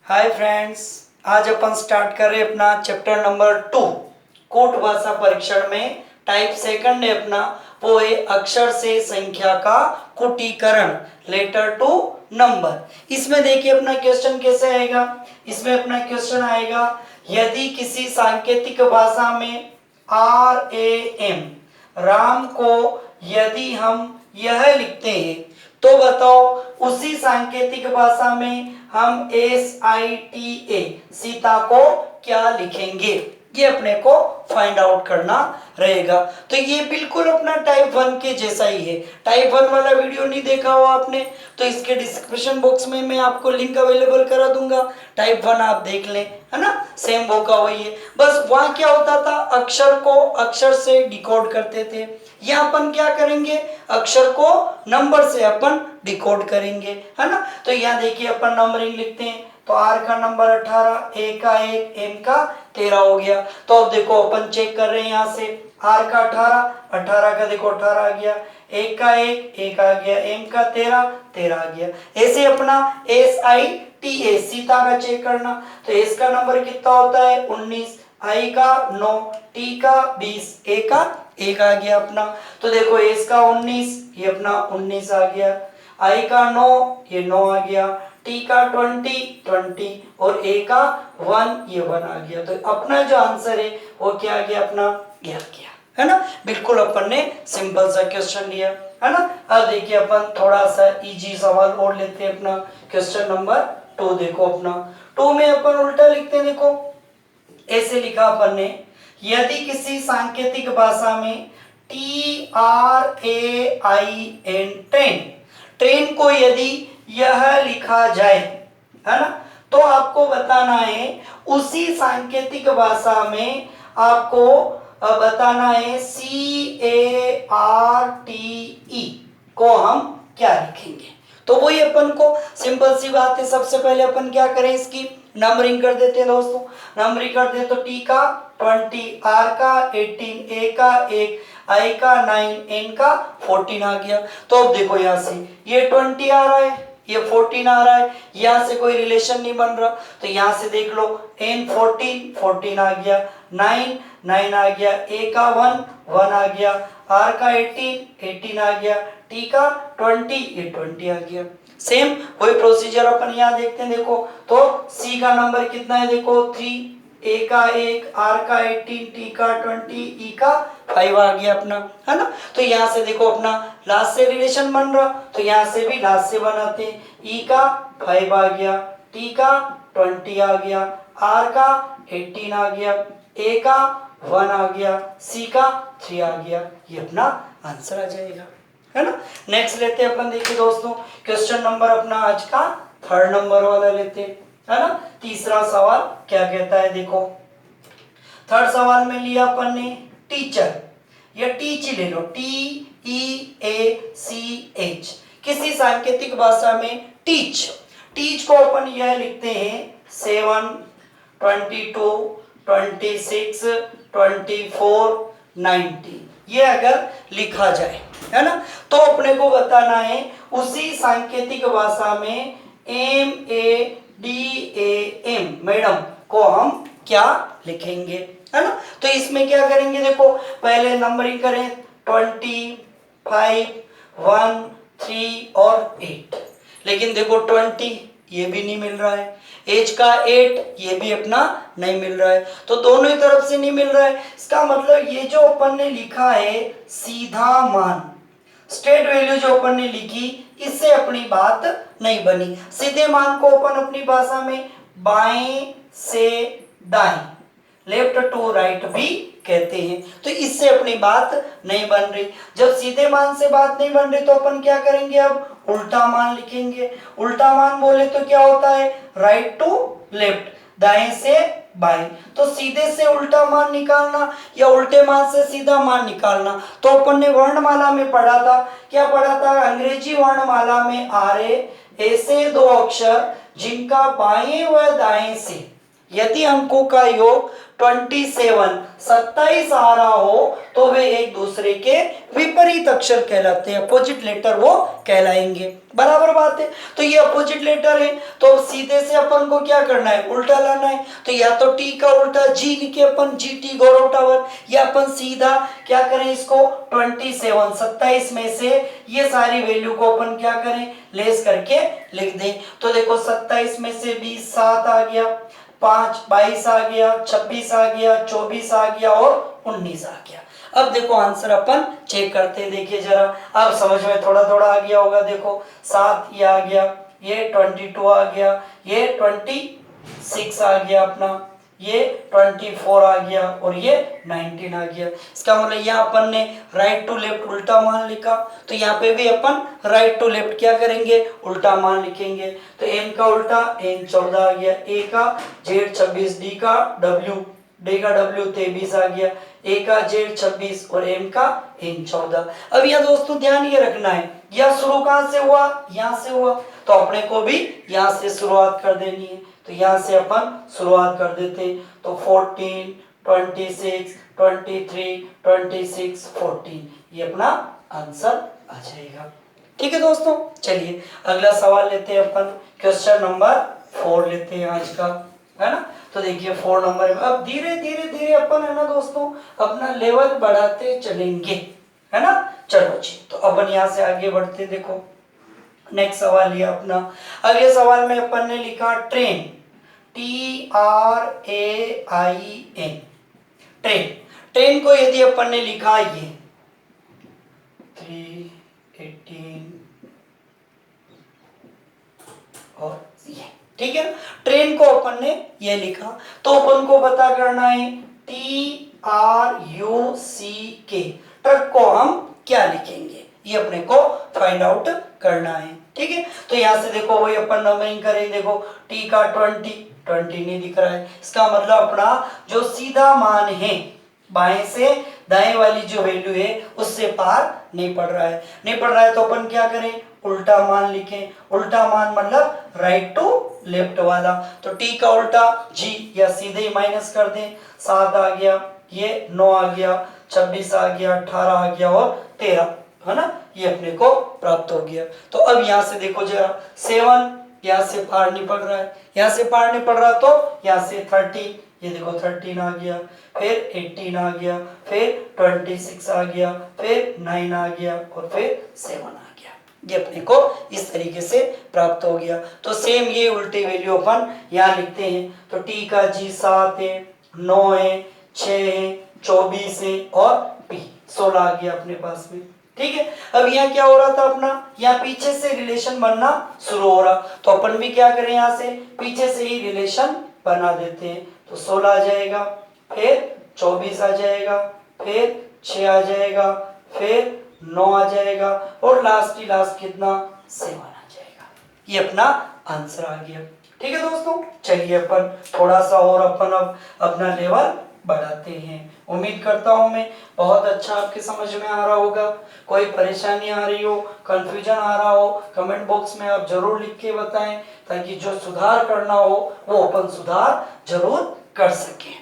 Hi friends, आज अपन start कर रहे हैं अपना चैप्टर नंबर 2 कूट भाषा परीक्षण में टाइप सेकंड है अपना। वो है अक्षर से संख्या का कूटीकरण, लेटर टू नंबर। इसमें देखिए अपना क्वेश्चन कैसे आएगा। इसमें अपना क्वेश्चन आएगा, यदि किसी सांकेतिक भाषा में RAM राम को यदि हम यह लिखते हैं तो बताओ उसी सांकेतिक भाषा में हम SITA सीता को क्या लिखेंगे। ये अपने को फाइंड आउट करना रहेगा। तो ये बिल्कुल अपना टाइप 1 के जैसा ही है। टाइप 1 वाला वीडियो नहीं देखा हो आपने तो इसके डिस्क्रिप्शन बॉक्स में मैं आपको लिंक अवेलेबल करा दूंगा। टाइप 1 आप देख लें, है ना। सेम वो का वही है, बस वहां क्या होता था, अक्षर को अक्षर से डिकोड करते थे। यहाँ अपन क्या करेंगे, अक्षर को नंबर से अपन डिकोड करेंगे, है ना। तो यहाँ देखिए अपन नंबरिंग लिखते हैं तो R का नंबर 18, A का 1, M का 13 हो गया। तो अब देखो अपन चेक कर रहे हैं यहाँ से, R का 18 का देखो 18 आ गया, A का 1 आ गया, M का 13 आ गया। ऐसे अपना SITA सीता का चेक करना, तो S का नंबर कितना होता है 19, I का 9, T का 20, A का 1 आ गया अपना। तो देखो S का 19, ये अपना 19 आ गया, I का 9, ये 9 आ गया, T का 20 और A का 1, ये 1 आ गया। तो अपना जो आंसर है वो क्या आ गया, अपना ये आ गया, है ना। बिल्कुल अपन ने सिंपल सा क्वेश्चन लिया, है ना। अब देखिए अपन थोड़ा सा इजी सवाल और लेते हैं अपना क्वेश्चन नंबर 2। देखो अपना 2 में अपन उल्टा लिखते हैं। देखो ऐसे लिखा अपन ने, यदि किसी सांकेतिक भाषा में ट्रेन को यदि यह लिखा जाए, है ना, तो आपको बताना है उसी सांकेतिक भाषा में आपको बताना है CARTE को हम क्या लिखेंगे। तो वही अपन को सिंपल सी बात है, सबसे पहले अपन क्या करें, इसकी नंबरिंग कर देते हैं दोस्तों। नंबरिंग कर दे तो T का 20, R का 18, A का 1, I का 9, N का 14 आ गया। तो अब देखो यहाँ से ये 20 आ रहा है, ये 14 आ रहा है, यहाँ से कोई रिलेशन नहीं बन रहा। तो यहाँ से देख लो N 14 आ गया, 9 आ गया, A का 1 आ गया, R का 18 आ गया, T का 20, ये 20 आ गया। सेम वही प्रोसीजर अपन यहाँ देखते हैं। देखो तो C का नंबर कितना है, देखो 3, A का 1, R का 18, T का 20, E का 5 आ गया अपना, है ना। तो यहाँ से देखो अपना लास्ट से रिलेशन बन रहा, तो यहाँ से भी लास्ट से बनाते हैं। E का 5 आ गया, T का 20 आ गया, R का 18 आ गया, A का 1 आ गया, C का 3 आ गया। ये अपना आंसर आ जाएगा, है ना। नेक्स्ट लेते हैं अपन। देखिए दोस्तों क्वेश्चन नंबर अपना आज का 3rd नंबर वाला लेते हैं, है ना। तीसरा सवाल क्या कहता है, देखो 3rd सवाल में लिया अपन ने टीचर या टीच ले लो, TEACH। किसी सांकेतिक भाषा में टीच को अपन यह लिखते हैं 7, 22, 26, 24, 19। ये अगर लिखा जाए, है ना, तो अपने को बताना है उसी सांकेतिक भाषा में MADAM मैडम को हम क्या लिखेंगे, है ना। तो इसमें क्या करेंगे, देखो पहले नंबरिंग करें 25, 1, 3 और 8। लेकिन देखो 20 ये भी नहीं मिल रहा है, एज का 8 ये भी अपना नहीं मिल रहा है, तो दोनों ही तरफ से नहीं मिल रहा है। इसका मतलब ये जो अपन ने लिखा है सीधा मान, स्टेट वैल्यू जो अपन ने लिखी, इससे अपनी बात नहीं बनी। सीधे मान को अपन अपनी भाषा में बाएं से दाएं, लेफ्ट टू राइट भी कहते हैं। तो इससे अपनी बात नहीं बन रही। जब सीधे मान से बात नहीं बन रही तो अपन क्या करेंगे, अब उल्टा मान लिखेंगे। उल्टा मान बोले तो क्या होता है, राइट टू लेफ्ट, दाएं से बाएं। तो सीधे से उल्टा मान निकालना या उल्टे मान से सीधा मान निकालना, तो अपन ने वर्णमाला में पढ़ा था, क्या पढ़ा था, अंग्रेजी वर्णमाला में आ रहे ऐसे 2 अक्षर जिनका बाएं व दाएं से यदि अंकों का योग 27 आ रहा हो तो वे एक दूसरे के विपरीत अक्षर कहलाते हैं, अपोजिट लेटर वो कहलाएंगे। बराबर बात है। तो ये अपोजिट लेटर है तो सीधे से अपन को क्या करना है, उल्टा लाना है। तो या तो टी का उल्टा जी लिखे अपन, जी टी गौरव टावर, या अपन सीधा क्या करें, इसको 27 में से ये सारी वैल्यू को अपन क्या करें, लेस करके लिख दें। तो देखो 27 में से 20 7 आ गया, 5 22 आ गया, 26 आ गया, 24 आ गया और 19 आ गया। अब देखो आंसर अपन चेक करते हैं, देखिए जरा, अब समझ में थोड़ा थोड़ा आ गया होगा। देखो 7 ये आ गया, ये 22 आ गया, ये 26 आ गया अपना, ये 24 आ गया और ये 19 आ गया। इसका मतलब यहाँ अपन ने राइट टू लेफ्ट उल्टा मान लिखा, तो यहाँ पे भी अपन राइट टू लेफ्ट क्या करेंगे, उल्टा मान लिखेंगे। तो एम का उल्टा एन 14 आ गया, ए का जेड 26, डी का डब्ल्यू 23 आ गया, ए का जेड 26 और एम का एन 14। अब यह दोस्तों ध्यान ये रखना है, यह शुरू कहाँ से हुआ, यहाँ से हुआ, तो अपने को भी यहाँ से शुरुआत कर देनी है। तो यहाँ से अपन शुरुआत कर देते, तो 14 26 23 26 14, ये अपना आंसर आ जाएगा। ठीक है दोस्तों, चलिए अगला सवाल लेते हैं अपन, क्वेश्चन नंबर 4 लेते हैं आज का, है ना। तो देखिए 4 नंबर में अब धीरे धीरे अपन है ना दोस्तों अपना लेवल बढ़ाते चलेंगे, है ना। चलो जी, तो अपन यहाँ से आगे बढ़ते, देखो नेक्स्ट सवाल ये अपना, अगले सवाल में अपन ने लिखा ट्रेन, TRAIN, ट्रेन। ट्रेन को यदि अपन ने लिखा ये 318 और ये, ठीक है। ट्रेन को अपन ने ये लिखा, तो अपन को पता करना है TRUCK, ट्रक को हम क्या लिखेंगे, ये अपने को फाइंड आउट करना है। ठीक है, तो यहां से देखो वही अपन नंबरिंग करेंगे। देखो टी का 20 नहीं दिख रहा है, इसका मतलब अपना जो सीधा मान है बाएं से दाएं वाली जो वैल्यू है उससे पार नहीं पड़ रहा है, नहीं पड़ रहा है तो अपन क्या करें, उल्टा मान लिखें। उल्टा मान मतलब राइट टू लेफ्ट वाला, तो टी का उल्टा जी, या सीधे ही माइनस कर दें। 7 आ गया, ये 9 आ गया, 26 आ गया, 18 आ गया और 13, है ना, ये अपने को प्राप्त हो गया। तो अब यहाँ से देखो जरा 7 यहाँ से पार नहीं पड़ रहा है, यहाँ से पार नहीं पड़ रहा, तो यहाँ से 30, ये देखो 13 आ गया, फिर 18 आ गया, फिर 26 आ गया, फिर 9 आ गया और फिर 7 आ गया। ये अपने को इस तरीके से प्राप्त हो गया। तो सेम ये उल्टी वैल्यू अपन यहाँ लिखते हैं। तो टी का जी 7 है, 9 है, 6 है, 24 है और पी 16 आ गया अपने पास में। ठीक है, अब यहाँ क्या हो रहा था अपना, यहाँ पीछे से रिलेशन बनना शुरू हो रहा, तो अपन भी क्या करें, यहाँ से पीछे से ही रिलेशन बना देते हैं। तो 16 आ जाएगा, फिर 24 आ जाएगा, फिर 6 आ जाएगा, फिर 9 आ जाएगा और लास्ट कितना, 7 आ जाएगा। ये अपना आंसर आ गया। ठीक है दोस्तों, चलिए अपन थोड़ा सा और अपन अब अपना लेवल बढ़ाते हैं। उम्मीद करता हूं मैं बहुत अच्छा आपके समझ में आ रहा होगा। कोई परेशानी आ रही हो, कंफ्यूजन आ रहा हो, कमेंट बॉक्स में आप जरूर लिख के बताएं, ताकि जो सुधार करना हो वो अपन सुधार जरूर कर सकें।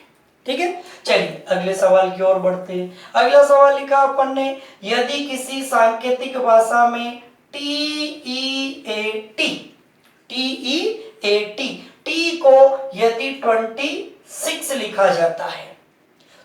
ठीक है, चलिए अगले सवाल की ओर बढ़ते हैं। अगला सवाल लिखा अपन ने, यदि किसी सांकेतिक भाषा में TEAT टी को यदि 26 लिखा जाता है,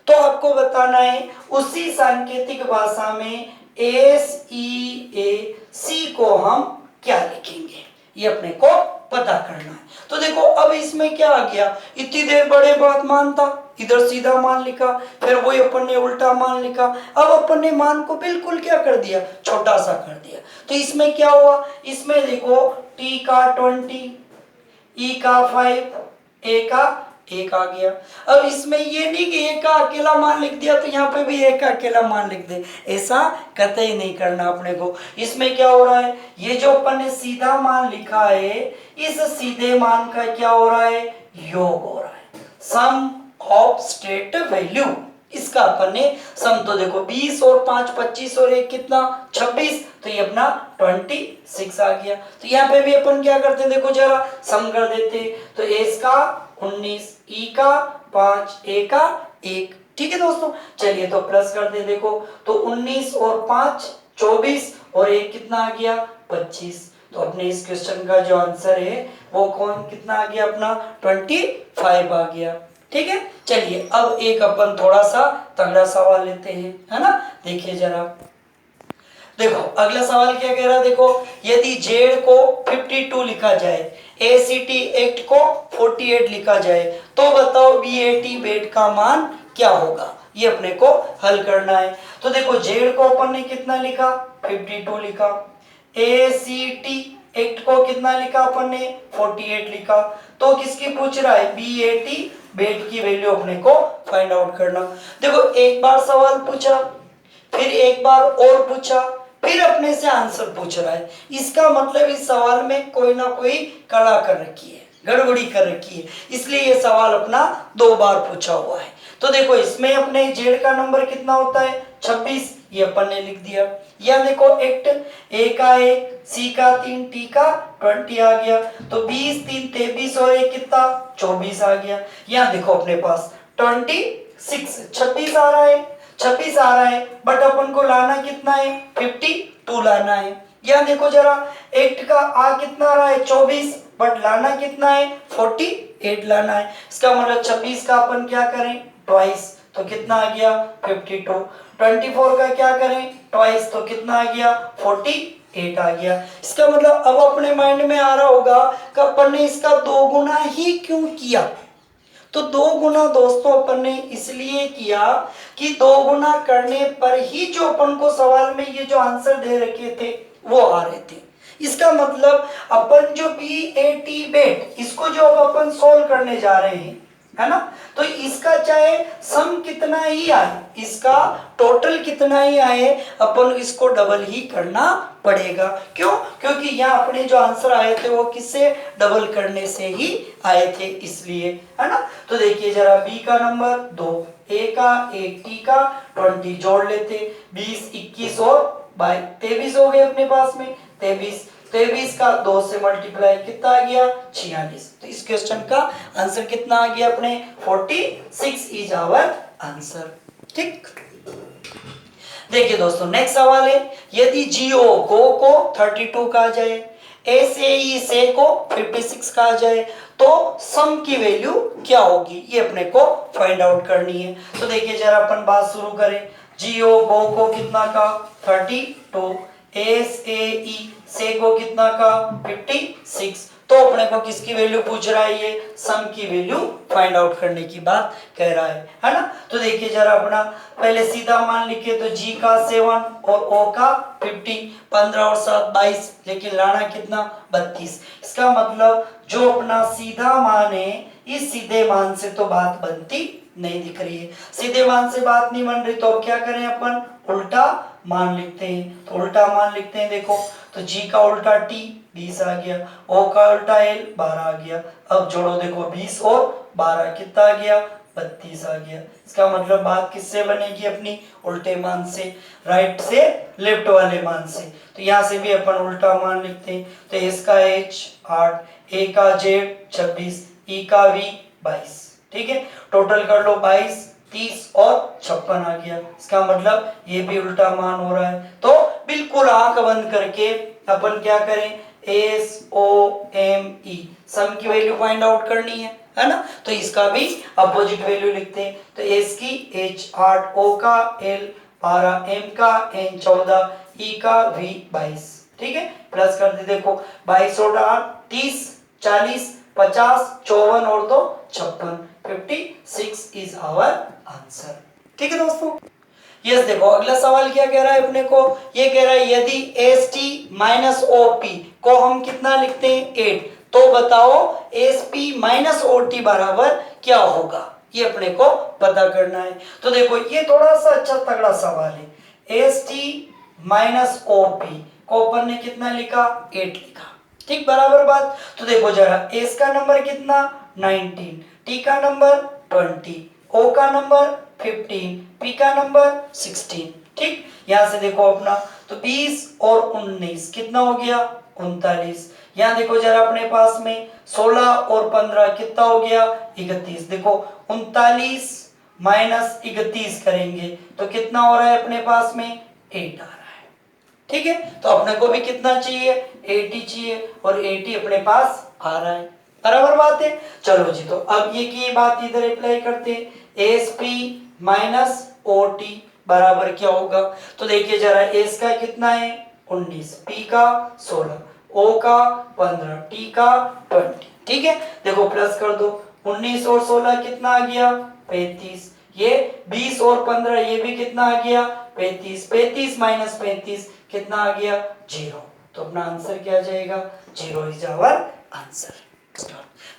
तो आपको बताना है उसी सांकेतिक भाषा में SEAC को हम क्या लिखेंगे, ये अपने को पता करना है। तो देखो अब इसमें क्या आ गया, इतनी देर बड़े बात मान था, इधर सीधा मान लिखा, फिर वही अपन ने उल्टा मान लिखा। अब अपन ने मान को बिल्कुल क्या कर दिया, छोटा सा कर दिया। तो इसमें क्या हुआ, इसमें देखो टी का 20, ई का 5, ए का 1 आ गया। अब इसमें ये नहीं कि एक का अकेला मान लिख दिया तो यहाँ पे भी एक का अकेला मान लिख दे, ऐसा कतई नहीं करना अपने को। इसमें क्या हो रहा है, ये जो अपन ने सीधा मान लिखा है, इस सीधे मान का क्या हो रहा है, योग हो रहा है, सम ऑफ स्टेट वैल्यू। इसका अपन ने सम, तो देखो 20 और 5 25 और 1 कितना 26, तो ये अपना 26 आ गया। तो यहाँ पे भी अपन क्या करते हैं, देखो जरा सम कर देते, तो इसका 19, ई का 5, ए का 1। ठीक है दोस्तों, चलिए तो प्लस कर दे। देखो तो 19 और 5 24 और 1 कितना आ गया 25। तो अपने इस क्वेश्चन का जो आंसर है वो कौन कितना आ गया अपना 25 आ गया। ठीक है, चलिए अब एक अपन थोड़ा सा तगड़ा सवाल लेते हैं, है ना। देखिए जरा, देखो अगला सवाल क्या कह रहा है। देखो यदि जेड को 52 लिखा जाए, एसीटी एक्ट को 48 लिखा जाए, तो बताओ बीएटी बेट का मान क्या होगा। ये अपने को हल करना है। तो देखो जेड को अपन ने कितना लिखा 52 लिखा, एसीटी एक्ट को कितना लिखा अपन ने 48 लिखा। तो किसकी पूछ रहा है बीएटी बेट की वैल्यू अपने को फाइंड आउट करना। देखो एक बार सवाल पूछा, फिर एक बार और पूछा, फिर अपने से आंसर पूछ रहा है। इसका मतलब इस सवाल में कोई ना कोई कड़ा कर रखी है, गड़बड़ी कर रखी है, इसलिए ये सवाल अपना 2 बार पूछा हुआ है। तो देखो इसमें अपने जेड का नंबर कितना होता है 26, ये अपन ने लिख दिया। या देखो एक्ट ए का 1, सी का 3, टी का 20 आ गया। तो 20 3 23 और 1 कितना 24 आ गया। यहाँ देखो अपने पास 26 आ रहा है, 26 आ रहा है, बट अपन को लाना कितना है 52 लाना है। या देखो जरा एक्ट का आ कितना आ रहा है 24, बट लाना कितना है 48 लाना है। इसका मतलब 26 का अपन क्या करें ट्वाइस, तो कितना आ गया 52। 24 का क्या करें ट्वाइस, तो कितना आ गया 48 आ गया। इसका मतलब अब अपने माइंड में आ रहा होगा कि अपन ने इसका 2 गुना ही क्यों किया। तो 2 गुना दोस्तों अपन ने इसलिए किया कि 2 गुना करने पर ही जो अपन को सवाल में ये जो आंसर दे रखे थे वो आ रहे थे। इसका मतलब अपन जो बीएटी बेट इसको जो अब अपन सोल्व करने जा रहे हैं, है ना, तो इसका चाहे सम कितना ही आए, इसका टोटल कितना ही आए, अपन इसको डबल ही करना पड़ेगा। क्यों? क्योंकि यहाँ अपने जो आंसर आए थे वो किससे डबल करने से ही आए थे, इसलिए, है ना। तो देखिए जरा बी का नंबर 2, ए का 1, टी का 20 जोड़ लेते, 20 21 और 23 हो गए अपने पास में। 23 का 2 से मल्टीप्लाई कितना आ गया 46। तो इस क्वेश्चन का आंसर कितना आ गया अपने 46 इज आवर आंसर। ठीक, देखिए दोस्तों नेक्स्ट सवाल है, यदि जियो को 32 कहा जाए, एसएई से को 56 कहा जाए, तो सम की वैल्यू क्या होगी, ये अपने को फाइंड आउट करनी है। तो देखिए जरा अपन बात शुरू करें, जियो को कितना का 32, एसएई से को कितना का 56, तो अपने को किसकी वैल्यू पूछ रहा है, ये सम की वैल्यू फाइंड आउट करने की बात कह रहा है ना। तो देखिए जरा अपना पहले सीधा मान लिखे, तो जी का 7 और ओ का 50, 15 और 7 22, लेकिन लाना कितना 32। इसका मतलब जो अपना सीधा मान है, इस सीधे मान से तो बात बनती नहीं दिख रही है। सीधे मान से बात नहीं बन रही, तो अब क्या करें अपन उल्टा मान लिखते हैं। तो उल्टा मान लिखते हैं, देखो तो जी का उल्टा टी 20 आ गया, ओ का उल्टा एल 12 आ गया। अब जोड़ो, देखो 20 और 12 कितना आ गया 32 आ गया। इसका मतलब बात किससे बनेगी अपनी उल्टे मान से, राइट से लेफ्ट वाले मान से। तो यहाँ से भी अपन उल्टा मान लिखते हैं। तो इसका एच 8, ए का जेड 26, ई का वी 22। ठीक है, टोटल कर लो 22, 30 और 56 आ गया। इसका मतलब ये भी उल्टा मान हो रहा है। तो बिल्कुल आंख बंद करके अपन क्या करें, एस ओ एम ई सम की वैल्यू फाइंड आउट करनी है ना। तो इसका भी अपोजिट वैल्यू लिखते हैं। तो एस की एच 8, ओ का एल 12, एम का एन 14, ई का वी 22। ठीक है, प्लस कर दे, देखो 22 और 8 30, 40, 50, 54 और 2 56, 56 इज आवर आंसर। ठीक है दोस्तों, यस देखो अगला सवाल क्या कह रहा है अपने को, ये कह रहा है यदि S T minus O P को हम कितना लिखते हैं 8, तो बताओ S P minus O T बराबर क्या होगा, ये अपने को पता करना है। तो देखो ये थोड़ा सा अच्छा तगड़ा सवाल है। S T minus O P को अपन ने कितना लिखा 8 लिखा, ठीक बराबर बात। तो देखो जरा एस का नंबर कितना 19, टी का नंबर 20, ओ का नंबर 15, पी का नंबर 16। ठीक, यहां से देखो अपना तो 20 और 19 कितना हो गया 39, यहाँ देखो जरा अपने पास में 16 और 15 कितना हो गया 31। देखो 39 माइनस 31 करेंगे तो कितना हो रहा है अपने पास में 8 आ रहा है। ठीक है, तो अपने को भी कितना चाहिए 80 चाहिए और 80 अपने पास आ रहा है। बराबर बात है। चलो जी, तो अब ये की बात इधर अप्लाई करते हैं। S P minus O T बराबर क्या होगा, तो देखिए जरा एस का कितना है 19, पी का 16, ओ का 15, टी का 20। ठीक है, देखो प्लस कर दो 19 और 16 कितना आ गया 35, ये 20 और 15 ये भी कितना आ गया 35, 35 माइनस 35 कितना आ गया 0। तो अपना आंसर क्या आ जाएगा 0 इज आवर आंसर।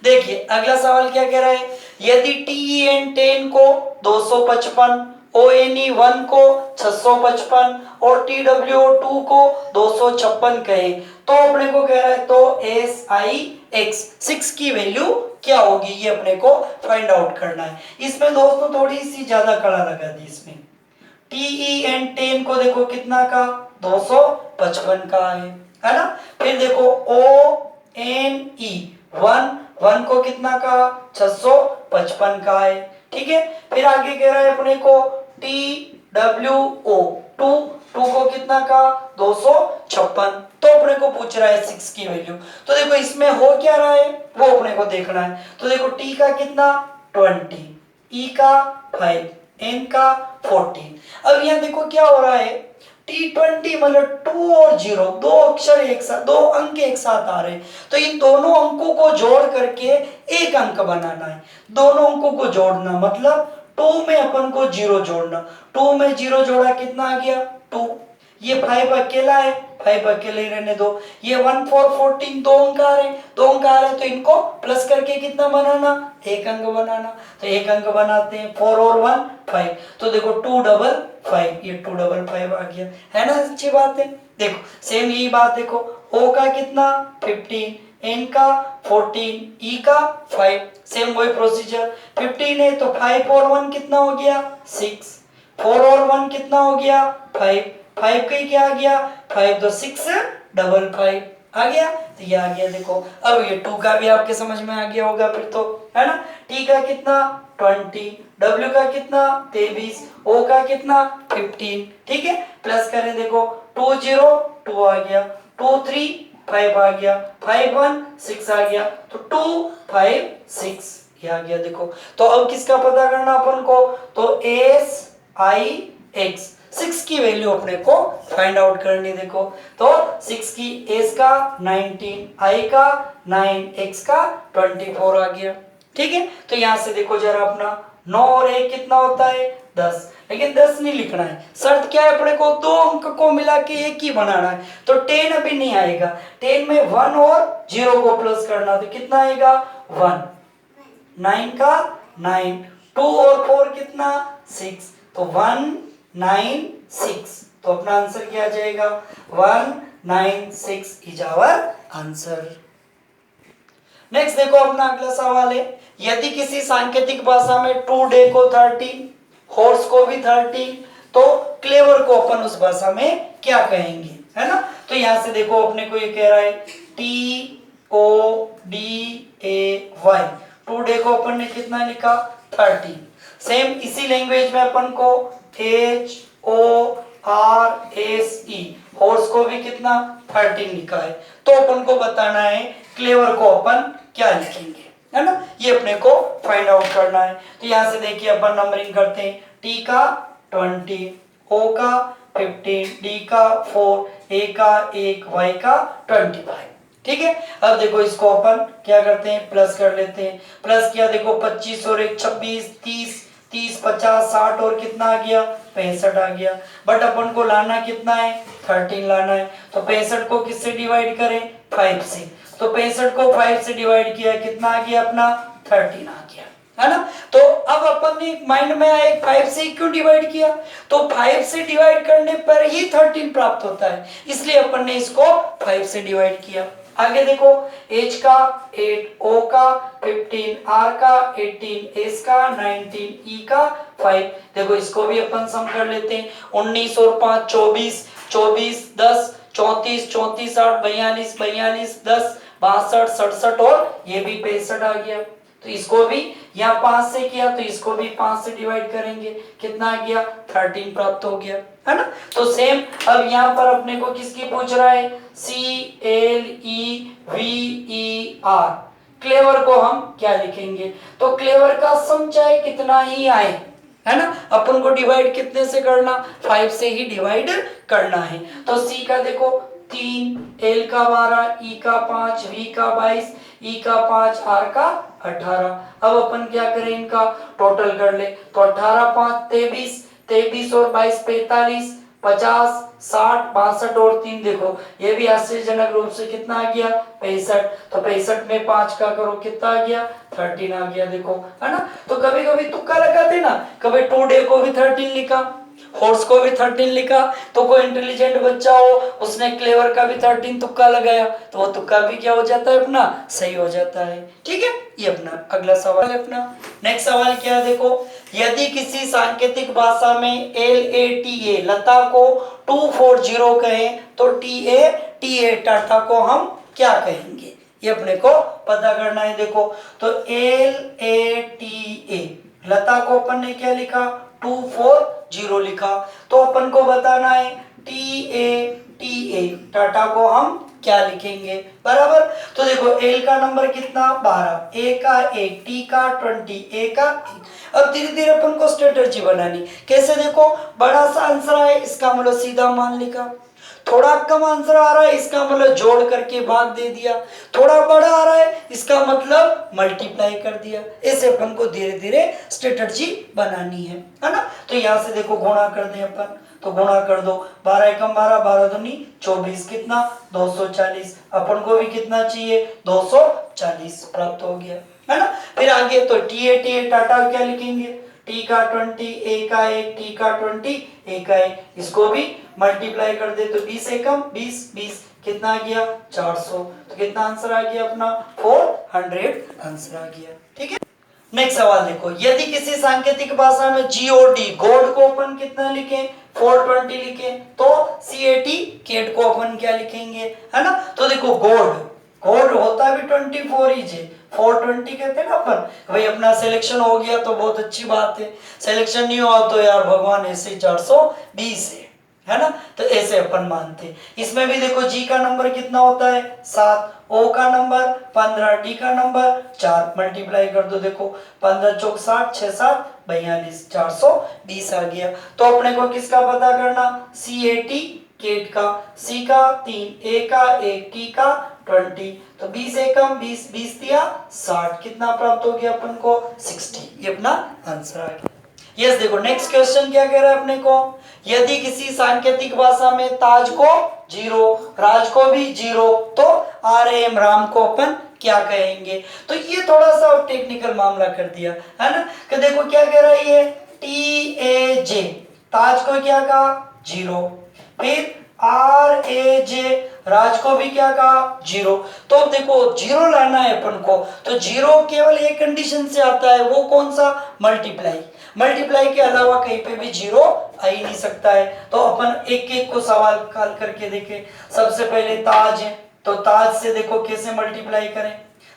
देखिए अगला सवाल क्या कह रहा है, यदि TEN 10 को 255, ONE 1 को 655 और TWO 2 को 256 कहे तो अपने को कह रहा है तो SIX 6 की वैल्यू क्या होगी, ये अपने को फाइंड आउट करना है। इसमें दोस्तों थोड़ी सी ज्यादा कड़ा लगा दी इसमें। TEN 10 को देखो कितना का 255 का है ना। फिर देखो ONE 1 को कितना का 655 का है। ठीक है, फिर आगे कह रहा है अपने को TWO 2 को कितना का 256, तो अपने को पूछ रहा है 6 की वैल्यू। तो देखो इसमें हो क्या रहा है वो अपने को देखना है। तो देखो T का कितना 20, E का 5, N का 14। अब यहाँ देखो क्या हो रहा है T20 मतलब 2 और 0 दो अक्षर एक साथ, दो अंक एक साथ आ रहे हैं, तो इन दोनों अंकों को जोड़ करके एक अंक बनाना है। दोनों अंकों को जोड़ना मतलब 2 में अपन को 0 जोड़ना, 2 में 0 जोड़ा कितना आ गया 2। ये 5 अकेला है, 5 अकेले रहने दो। ये 1 4 14 दो अंक आ रहे तो इनको प्लस करके कितना बनाना एक अंक बनाना। तो एक अंक बनाते हैं 4 और 1 5, तो देखो 2 डबल 5, ये 2 डबल 5 आ गया है ना। अच्छी बात है। देखो सेम यही बात देखो O का कितना 15, N का 14, E का 5, सेम वही प्रोसीजर। 15 है तो 5 और 1 कितना हो गया 6, 4 और 1 कितना हो गया 5, 5 का क्या आ गया 5 तो 6 डबल 5 आ गया। तो ये आ गया देखो। अब ये 2 का भी आपके समझ में आ गया होगा फिर तो, है ना। T का कितना 20, W का कितना 23, O का कितना 15। ठीक है, प्लस करें देखो 2 0 2 आ गया, 2 3 5 आ गया, 5 1 6 आ गया, तो 2 5 6 ये आ गया देखो। तो अब किसका पता करना अपन को, तो SIX 6 की वैल्यू अपने को फाइंड आउट करनी। देखो तो 6 की S का 19, I का 9, X का 24 आ गया। ठीक है, तो यहां से देखो जरा अपना 9 और 1 कितना होता है 10, लेकिन 10 नहीं लिखना है, शर्त क्या है अपने को दो अंक को मिला के एक ही बनाना है। तो 10 अभी नहीं आएगा, 10 में 1 और 0 को प्लस करना, तो कितना आएगा 1, 9 का 9, 2 और 4 कितना 6, तो 1 9 6, तो अपना आंसर क्या आ जाएगा 196 इज आवर आंसर। नेक्स्ट देखो अपना अगला सवाल है, यदि किसी सांकेतिक भाषा में टुडे को 13, हॉर्स को भी 13, तो क्लेवर को अपन उस भाषा में क्या कहेंगे, है ना। तो यहां से देखो अपने को ये कह रहा है TODAY, टुडे को अपन ने कितना लिखा 13। सेम इसी लैंग्वेज में अपन को HORSE, हॉर्स को भी कितना 13 लिखा है। तो अपन को बताना है क्लेवर को अपन क्या लिखेंगे, है ना, ये अपने को फाइंड आउट करना है। तो यहां से देखिए अपन नंबरिंग करते हैं, T का 20, O का 15, D का 4, A का 1, Y का 25। ठीक है, अब देखो इसको अपन क्या करते हैं प्लस कर लेते हैं। प्लस किया देखो 25 और 1 26, 30 30 50 60 और कितना आ गया 65 आ गया। बट अपन को लाना कितना है 13 लाना है, तो 65 को किससे डिवाइड करें 5 से, तो 65 को 5 से डिवाइड किया कितना आ गया अपना 13 आ गया, है ना। तो अब अपन ने माइंड में आया 5 से क्यों डिवाइड किया, तो 5 से डिवाइड करने पर ही 13 प्राप्त होता है, इसलिए अपन ने इसको 5 से डिवाइड किया। आगे देखो H का 8, O का 15, R का 18, S का 19, E का 5। देखो इसको भी अपन सम कर लेते हैं, 19 और 5 24, 24 10 34 34 8 42 42 10 62, 67 और ये भी 65 आ गया। तो इसको भी यहाँ 5 से किया तो इसको भी 5 से डिवाइड करेंगे, कितना आ गया 13 प्राप्त हो गया, है ना। तो सेम अब यहाँ पर अपने को किसकी पूछ रहा है, CLEVER। क्लेवर को हम क्या लिखेंगे, तो क्लेवर का सम चाहे कितना ही आए, है ना, अपन को डिवाइड कितने से करना, 5 से ही डिवाइड करना है। तो C का देखो 3, L का 12, E का 5, V का 22, E का 5, R का 18। अब अपन क्या करें, इनका टोटल कर ले, तो 18 5 23, 23 और 22 45, 50 60 62 और 3 देखो ये भी आश्चर्यजनक रूप से कितना आ गया 65। तो 65 में 5 का करो कितना आ गया 13 आ गया, देखो है ना। तो कभी कभी तुक्का लगाते ना, कभी टुडे को भी 13 लिखा, हॉर्स को भी 13 लिखा, तो कोई इंटेलिजेंट बच्चा हो उसने क्लेवर का भी 13 तुक्का लगाया, तो वो तुक्का भी क्या हो जाता है अपना सही हो जाता है। ठीक है, ये अपना अगला सवाल है। अपना नेक्स्ट सवाल क्या है, देखो यदि किसी सांकेतिक भाषा में LATA लता को 240 कहें तो TA टाटा को हम क्या कहेंगे, ये अपने को पता करना है। देखो तो LATA लता को अपन ने क्या लिखा 240 लिखा, तो अपन को बताना है TA टाटा को हम क्या लिखेंगे बराबर। तो देखो L का नंबर कितना 12, A का 1, T का 20, A का 1। अब धीरे धीरे अपन को स्ट्रेटजी बनानी, कैसे, देखो बड़ा सा आंसर आए इसका मतलब सीधा मान लिखा, थोड़ा कम आंसर आ रहा है इसका मतलब जोड़ करके भाग दे दिया, थोड़ा बड़ा आ रहा है इसका मतलब मल्टीप्लाई कर दिया। ऐसे अपन को धीरे धीरे स्ट्रेटजी बनानी है ना। तो यहाँ से देखो गुणा कर दें अपन, तो गुणा कर दो, 12 एकम 12, 12 दूनी 24, कितना 240। अपन को भी कितना चाहिए 240 प्राप्त हो गया, है ना। फिर आगे तो TA टाटा क्या लिखेंगे, T का 20, A का 1, T का 20, A का 1, इसको भी मल्टीप्लाई कर दे तो 20 एकम 20, 20 कितना आ गया 400। तो कितना आंसर आ गया अपना 400 आंसर आ गया। ठीक है, नेक्स्ट सवाल देखो, यदि किसी सांकेतिक भाषा में GOD गॉड को अपन कितना लिखें 420 लिखें, तो CAT केट को अपन क्या लिखेंगे, है ना। तो देखो गॉड होता भी 24 ही जे, 420 कहते हैं ना अपन, भाई अपना सिलेक्शन हो गया तो बहुत अच्छी बात है, सिलेक्शन नहीं हुआ तो यार भगवान ऐसे 420 है ना। तो ऐसे अपन मानते। इसमें भी देखो G का नंबर कितना होता है 7, O का नंबर 15, D का नंबर 4, मल्टीप्लाई कर दो, देखो 15 चौक 60, 6 7 42, 420 आ गया। तो अपने को किसका पता करना, CAT केट का, C का 3, A का 1, T का 20, तो 20 एकम 20, 20 दिया 60, कितना प्राप्त हो गया अपन को 60, ये अपना आंसर आ गया। यस देखो नेक्स्ट क्वेश्चन क्या कह रहा है अपने को, यदि किसी सांकेतिक भाषा में ताज को 0, राज को भी 0, तो RM राम को अपन क्या कहेंगे। तो ये थोड़ा सा टेक्निकल मामला कर दिया है ना, कि देखो क्या कह रहा है ये TAJ ताज को क्या कहा 0, फिर RAJ राज को भी क्या कहा 0। तो देखो 0 लाना है अपन को, तो 0 केवल एक कंडीशन से आता है, वो कौन सा, मल्टीप्लाई के अलावा कहीं पे भी 0 आ ही नहीं सकता है। तो अपन एक एक को सवाल हल करके देखें। सबसे पहले ताज है, तो ताज से देखो कैसे मल्टीप्लाई करें,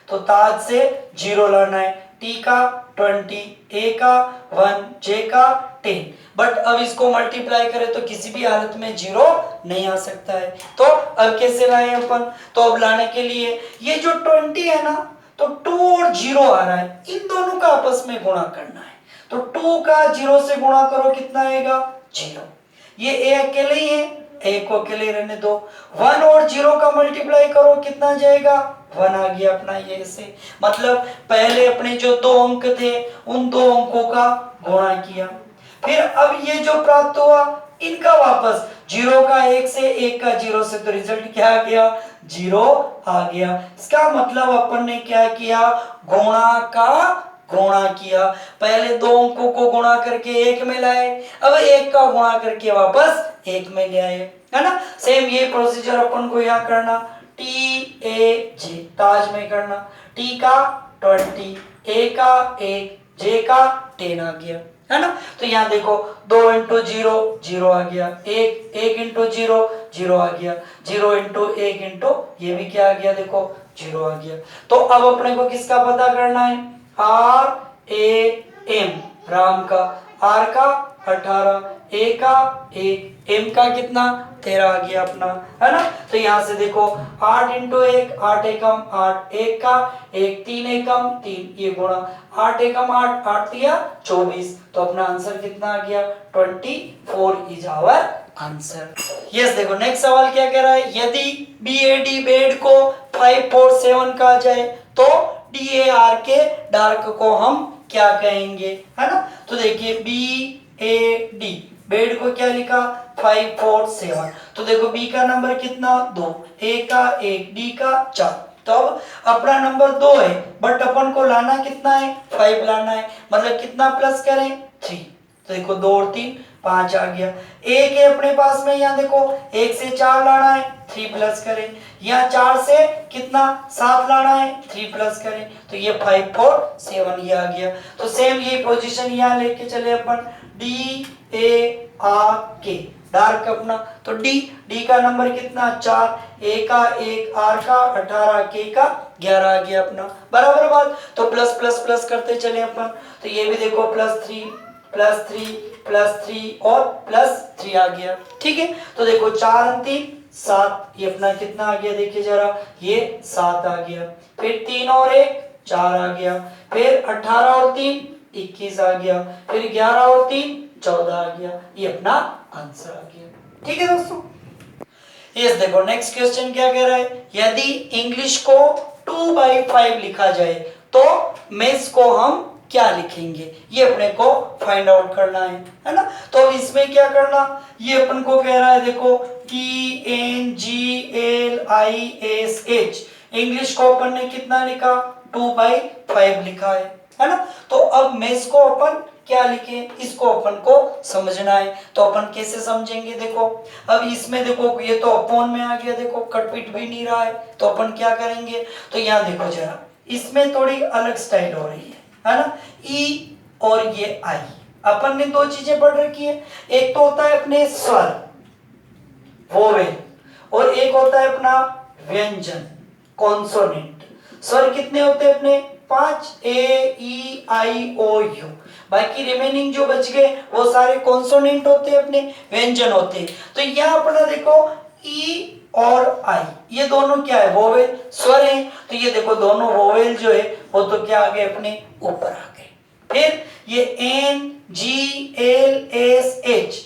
तो ताज से 0 लाना है, T का 20, A का 1, J का 10, बट अब इसको मल्टीप्लाई करें तो किसी भी हालत में 0 नहीं आ सकता है। तो अब कैसे लाए अपन, तो अब लाने के लिए ये जो 20 है ना, तो 2 और 0 आ रहा है, इन दोनों का आपस में गुणा करना है, तो 2 का 0 से गुणा करो कितना आएगा 0, ये A अकेले ही है, A को अकेले रहने दो, 1 और 0 का मल्टीप्लाई करो कितना जाएगा 1 आ गया अपना, ये से मतलब पहले अपने जो 2 अंक थे उन 2 अंकों का गुणा किया, फिर अब ये जो प्राप्त हुआ इनका वापस 0 का 1 से 1 का 0 से, तो रिजल्ट क्या आ गया 0 आ गया। इसका मतलब अपन ने क्या किया, गुणा का गुणा किया, पहले 2 अंकों को गुणा करके 1 में लाए, अब 1 का गुणा करके वापस 1 में ले आए, है ना। सेम ये प्रोसीजर अपन को यहाँ करना, TAJ ताज में करना, T का 20, A का 1, J का 10 आ गया, है ना। तो यहाँ देखो 2 इंटू 0 0 आ गया, 1 इंटू 0 0 आ गया, 0 इंटू 1 इंटू ये भी क्या आ गया देखो 0 आ गया। तो अब अपने को किसका पता करना है, RAM, राम का, R का 18, A का 1, M का कितना 13 आ गया अपना, है ना। तो यहाँ से देखो 8 इंटू 1, 8 एकम 8, 1 का 1, 3 एकम 3, ये गुणा 8 एकम 8, 8 दिया 24, तो अपना आंसर कितना आ गया 24 इज आवर आंसर। यस देखो नेक्स्ट सवाल क्या कह रहा है, यदि BAD बेड को 5 4 7 कहा जाए तो DAR के डार्क को हम क्या कहेंगे, है ना। तो देखिए BAD बेड को क्या लिखा 5 4 7, तो देखो B का नंबर कितना 2, A का 1, D का 4, तो अब अपना नंबर 2 है बट अपन को लाना कितना है 5 लाना है, मतलब कितना प्लस करें 3, तो देखो 2 और 3 5 आ गया। एक है अपने पास में, यहाँ देखो 1 से 4 लाना है 3 प्लस करें, यहाँ 4 से कितना 7 लाना है 3 प्लस करें, तो ये 5 4 7 ये आ गया। तो सेम ये पोजीशन यहाँ लेके चले अपन DAR के डार्क अपना, तो D का नंबर कितना 4, A का 1, R का 18, K का 11 आ गया अपना, बराबर बात। तो प्लस प्लस प्लस करते चले अपन, तो ये भी देखो +3 +3 और +3 आ गया, ठीक है। तो देखो 4 और 3 7, ये अपना कितना आ गया देखिए जरा, ये 7 आ गया, फिर 3 और 1 4 आ गया, फिर 18 और 3 21 आ गया, फिर 11 और 3 14 आ गया, ये अपना आंसर आ गया, ठीक है दोस्तों। यस देखो नेक्स्ट क्वेश्चन क्या कह रहा है, यदि इंग्लिश को 2/5 लिखा जाए तो मैथ्स को हम क्या लिखेंगे, ये अपने को फाइंड आउट करना है ना। तो इसमें क्या करना, ये अपन को कह रहा है देखो ENGLISH, इंग्लिश को अपन ने कितना लिखा 2/5 लिखा है ना। तो अब मैथ्स को अपन क्या लिखे, इसको अपन को समझना है, तो अपन कैसे समझेंगे देखो, अब इसमें देखो ये तो अपॉन में आ गया, देखो कटपीट भी नहीं रहा है, तो अपन क्या करेंगे, तो यहाँ देखो जरा इसमें थोड़ी अलग स्टाइल हो रही है ना। ई और ये आई, अपन ने 2 चीजें पढ़ रखी है, एक तो होता है अपने स्वर वोवेल और एक होता है अपना व्यंजन कॉन्सोनेंट। स्वर कितने होते हैं अपने 5, A E I O U, बाकी रिमेनिंग जो बच गए वो सारे कॉन्सोनेंट होते हैं अपने, व्यंजन होते हैं। तो यहाँ अपना देखो ई और आई ये दोनों क्या है वोवेल स्वर है, तो ये देखो दोनों वोवेल जो है वो तो क्या आ गए अपने ऊपर आ गए। फिर ये NGLSH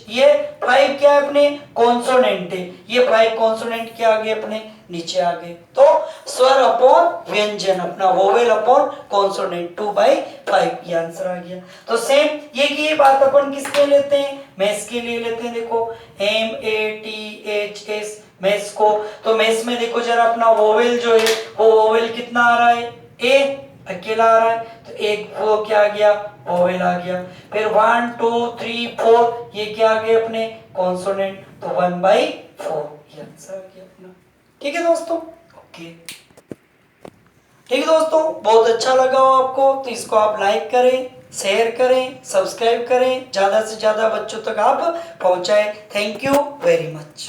ये 5 क्या है अपने कॉन्सोनेंट है, ये 5 कॉन्सोनेंट क्या आ गए अपने नीचे आ गए। तो स्वर अपॉन व्यंजन अपना वोवेल अपॉन कॉन्सोनेंट 2/5 ये आंसर आ गया। तो सेम ये की ये बात अपन किसके लेते हैं मैथ्स के लिए लेते हैं, देखो MATHS मैथ्स को। तो मैथ्स में देखो जरा अपना वोवेल जो है वो वोवेल कितना आ रहा है ए अकेला आ रहा है, तो एक वो क्या आ गया वोवेल आ गया। फिर 1 2 3 4 ये क्या आ गए अपने कॉन्सोनेंट, तो 1/4 ये आंसर आ गया अपना, ठीक है दोस्तों। ओके ठीक है दोस्तों, बहुत अच्छा लगा हो आपको तो इसको आप लाइक करें, शेयर करें, सब्सक्राइब करें, ज्यादा से ज्यादा बच्चों तक आप पहुंचाएं। Thank you very much.